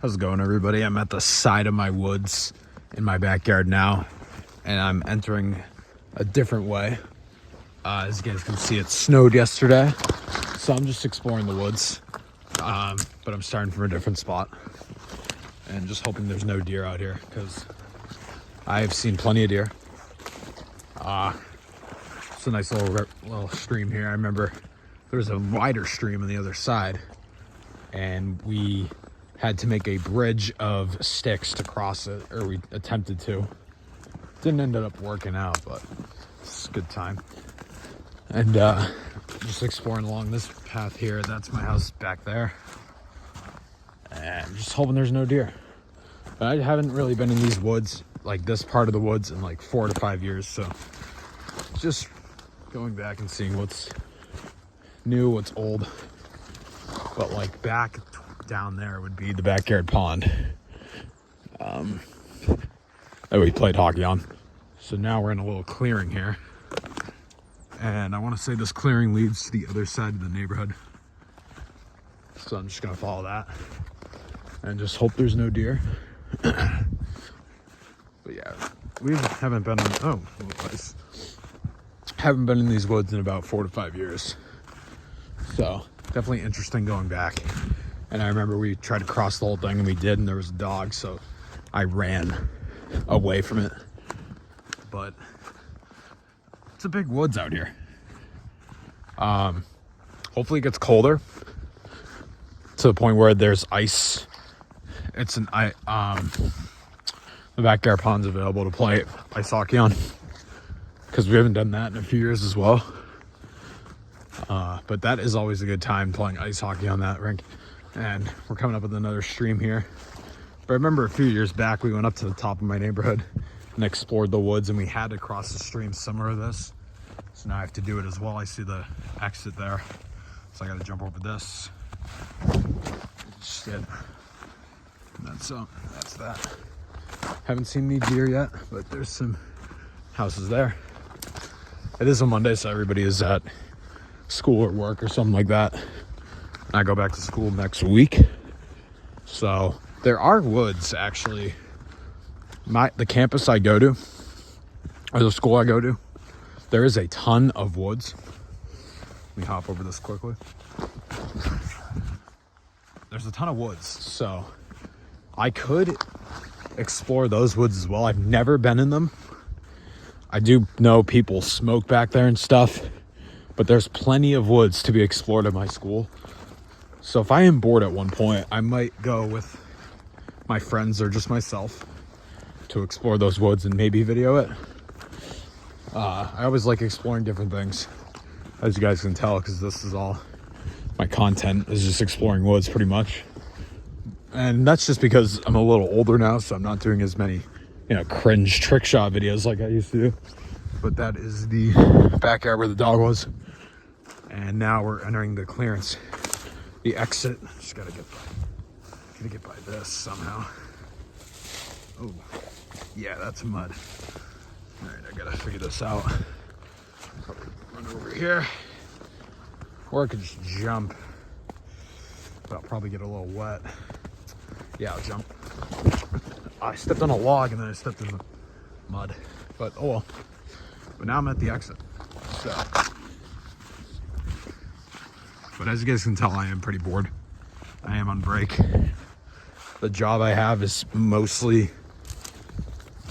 How's it going, everybody? I'm at the side of my woods in my backyard now, and I'm entering a different way. As you guys can see, it snowed yesterday, so I'm just exploring the woods, but I'm starting from a different spot and just hoping there's no deer out here, because I've seen plenty of deer. It's a nice little stream here. I remember there was a wider stream on the other side, and we had to make a bridge of sticks to cross it, or we attempted to. Didn't end up working out, but it's a good time. And just exploring along this path here. That's my house back there, and just hoping there's no deer. But I haven't really been in these woods, like this part of the woods, in like 4 to 5 years, so just going back and seeing what's new, what's old. But like back down there would be the backyard pond that we played hockey on. So now we're in a little clearing here, and I want to say this clearing leads to the other side of the neighborhood, so I'm just gonna follow that and just hope there's no deer. But yeah, we haven't been in haven't been in these woods in about 4 to 5 years, so definitely interesting going back. And I remember we tried to cross the whole thing, and we did, and there was a dog, so I ran away from it. But it's a big woods out here. Hopefully it gets colder to the point where there's ice. The backyard pond's available to play ice hockey on, because we haven't done that in a few years as well. But that is always a good time, playing ice hockey on that rink. And we're coming up with another stream here. But I remember a few years back, we went up to the top of my neighborhood and explored the woods, and we had to cross the stream similar to this. So now I have to do it as well. I see the exit there, so I got to jump over this. Shit. And that's that. Haven't seen any deer yet, but there's some houses there. It is a Monday, so everybody is at school or work or something like that. I go back to school next week, so there are woods actually. The campus I go to, or the school I go to, there is a ton of woods. Let me hop over this quickly. There's a ton of woods, so I could explore those woods as well. I've never been in them. I do know people smoke back there and stuff, but there's plenty of woods to be explored at my school. So if I am bored at one point, I might go with my friends or just myself to explore those woods and maybe video it. I always like exploring different things, as you guys can tell, because this is all my content, is just exploring woods pretty much. And that's just because I'm a little older now, so I'm not doing as many, cringe trick shot videos like I used to do. But that is the backyard where the dog was. And now we're entering the clearance. The exit. Just gotta get by this somehow. Oh, yeah, that's mud. All right, I gotta figure this out. Probably run over here, or I could just jump, but I'll probably get a little wet. Yeah, I'll jump. I stepped on a log and then I stepped in the mud, but oh well. But now I'm at the exit, so. But as you guys can tell, I am pretty bored. I am on break. The job I have is mostly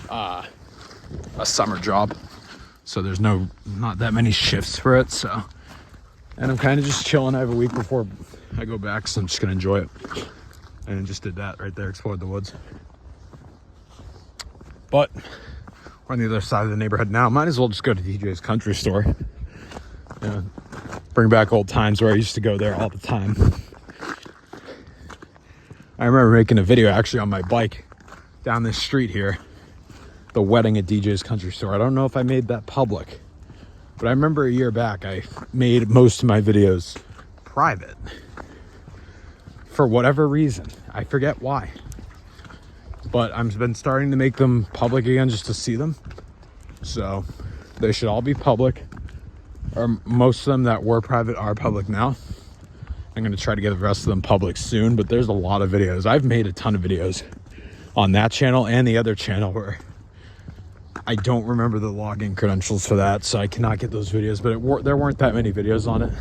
a summer job, so there's not that many shifts for it. So, and I'm kind of just chilling. I have a week before I go back, so I'm just gonna enjoy it. And just did that right there, explored the woods. But we're on the other side of the neighborhood now. Might as well just go to DJ's Country Store. Bring back old times where I used to go there all the time. I remember making a video actually on my bike down this street here, the wedding at DJ's Country Store. I don't know if I made that public, but I remember a year back I made most of my videos private for whatever reason. I forget why, but I've been starting to make them public again just to see them. So they should all be public, or most of them that were private are public now. I'm going to try to get the rest of them public soon, but there's a lot of videos. I've made a ton of videos on that channel and the other channel where I don't remember the login credentials for that, so I cannot get those videos, but there weren't that many videos on it,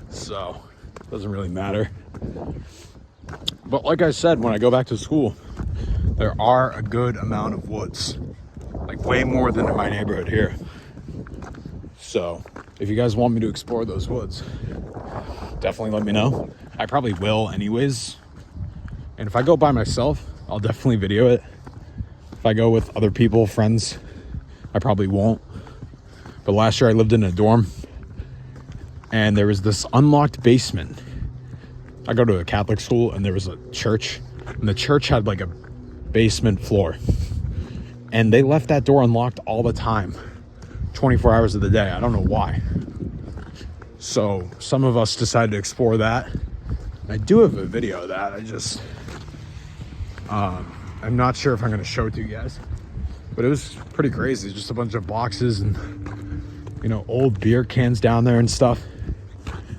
so it doesn't really matter. But like I said, when I go back to school, there are a good amount of woods, like way more than in my neighborhood here. So if you guys want me to explore those woods, definitely let me know. I probably will anyways. And if I go by myself, I'll definitely video it. If I go with other people, friends, I probably won't. But last year I lived in a dorm and there was this unlocked basement. I go to a Catholic school and there was a church, and the church had like a basement floor. And they left that door unlocked all the time, 24 hours of the day. I don't know why. So some of us decided to explore that. I do have a video of that. I just, I'm not sure if I'm going to show it to you guys, but it was pretty crazy. Just a bunch of boxes and, you know, old beer cans down there and stuff.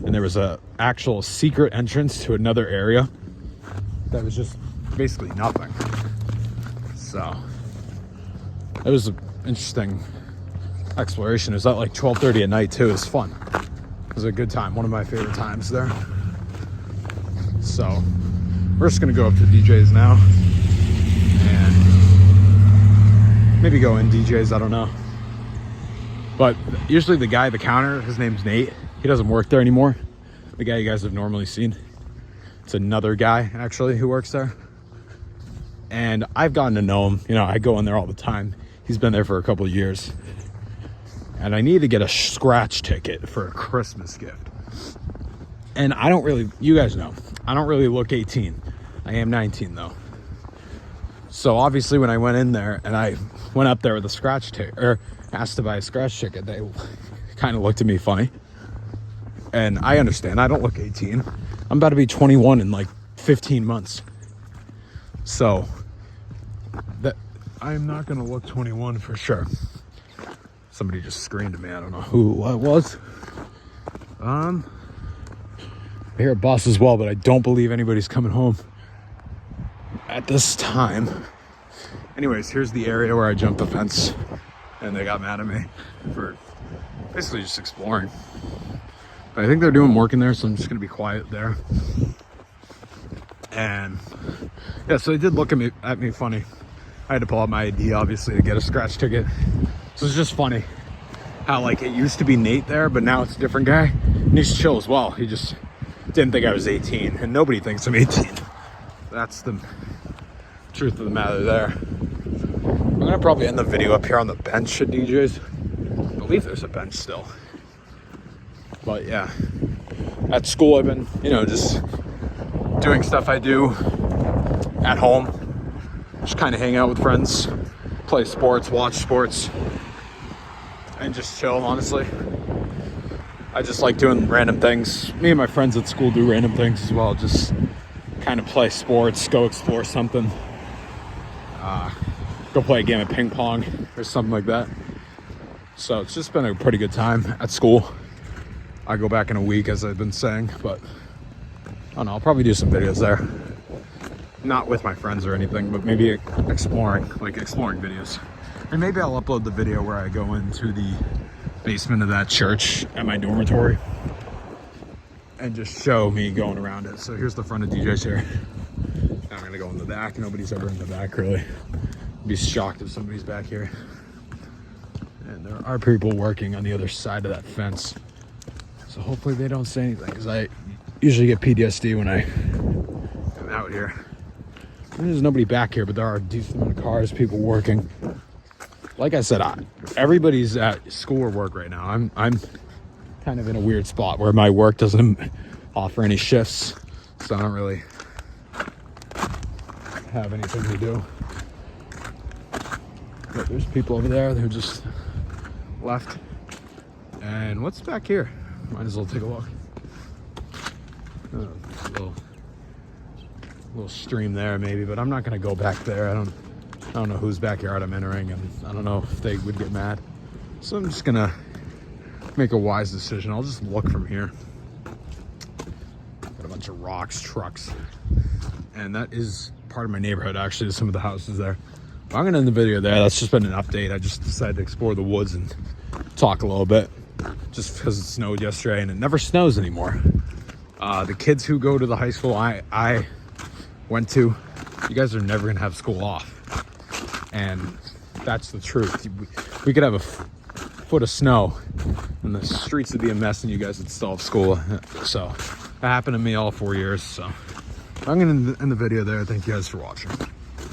And there was a actual secret entrance to another area that was just basically nothing. So it was an interesting exploration. It was at like 12:30 at night too. It was fun. It was a good time. One of my favorite times there. So we're just gonna go up to DJ's now and maybe go in DJ's, I don't know. But usually the guy at the counter, his name's Nate. He doesn't work there anymore. The guy you guys have normally seen. It's another guy actually who works there. And I've gotten to know him. You know, I go in there all the time. He's been there for a couple of years. And I need to get a scratch ticket for a Christmas gift. And I don't really, you guys know, I don't really look 18. I am 19 though. So obviously when I went in there and I went up there with a scratch ticket, or asked to buy a scratch ticket, they kind of looked at me funny. And I understand, I don't look 18. I'm about to be 21 in like 15 months. So that I'm not gonna look 21 for sure. Somebody just screamed at me. I don't know who it was. I hear a bus as well, but I don't believe anybody's coming home at this time. Anyways, here's the area where I jumped the fence and they got mad at me for basically just exploring. But I think they're doing work in there, so I'm just gonna be quiet there. And yeah, so they did look at me funny. I had to pull out my ID obviously to get a scratch ticket. So it's just funny how like it used to be Nate there, but now it's a different guy. And he's chill as well. He just didn't think I was 18, and nobody thinks I'm 18. That's the truth of the matter there. I'm gonna probably end the video up here on the bench at DJ's. I believe there's a bench still. But yeah, at school I've been, you know, just doing stuff I do at home. Just kind of hang out with friends, play sports, watch sports, and just chill, honestly. I just like doing random things. Me and my friends at school do random things as well. Just kind of play sports, go explore something. Go play a game of ping pong or something like that. So it's just been a pretty good time at school. I go back in a week, as I've been saying, but I don't know, I'll probably do some videos there. Not with my friends or anything, but maybe exploring videos. And maybe I'll upload the video where I go into the basement of that church at my dormitory and just show me going around it. So here's the front of DJ's here. Now I'm gonna go in the back. Nobody's ever in the back really. I'd be shocked if somebody's back here. And there are people working on the other side of that fence. So hopefully they don't say anything, because I usually get PTSD when I am out here. There's nobody back here, but there are a decent amount of cars, people working. Like I said, everybody's at school or work right now. I'm kind of in a weird spot where my work doesn't offer any shifts, so I don't really have anything to do. But there's people over there who just left. And what's back here? Might as well take a look. A little stream there maybe, but I'm not gonna go back there. I don't know whose backyard I'm entering, and I don't know if they would get mad. So I'm just gonna make a wise decision. I'll just look from here. bunch of rocks, trucks. And that is part of my neighborhood, actually, some of the houses there. But I'm gonna end the video there. That's just been an update. I just decided to explore the woods and talk a little bit, just because it snowed yesterday and it never snows anymore. The kids who go to the high school I went to, you guys are never gonna have school off. And that's the truth. We could have a foot of snow and the streets would be a mess and you guys would still have school. So that happened to me all 4 years. So I'm gonna end the video there. Thank you guys for watching.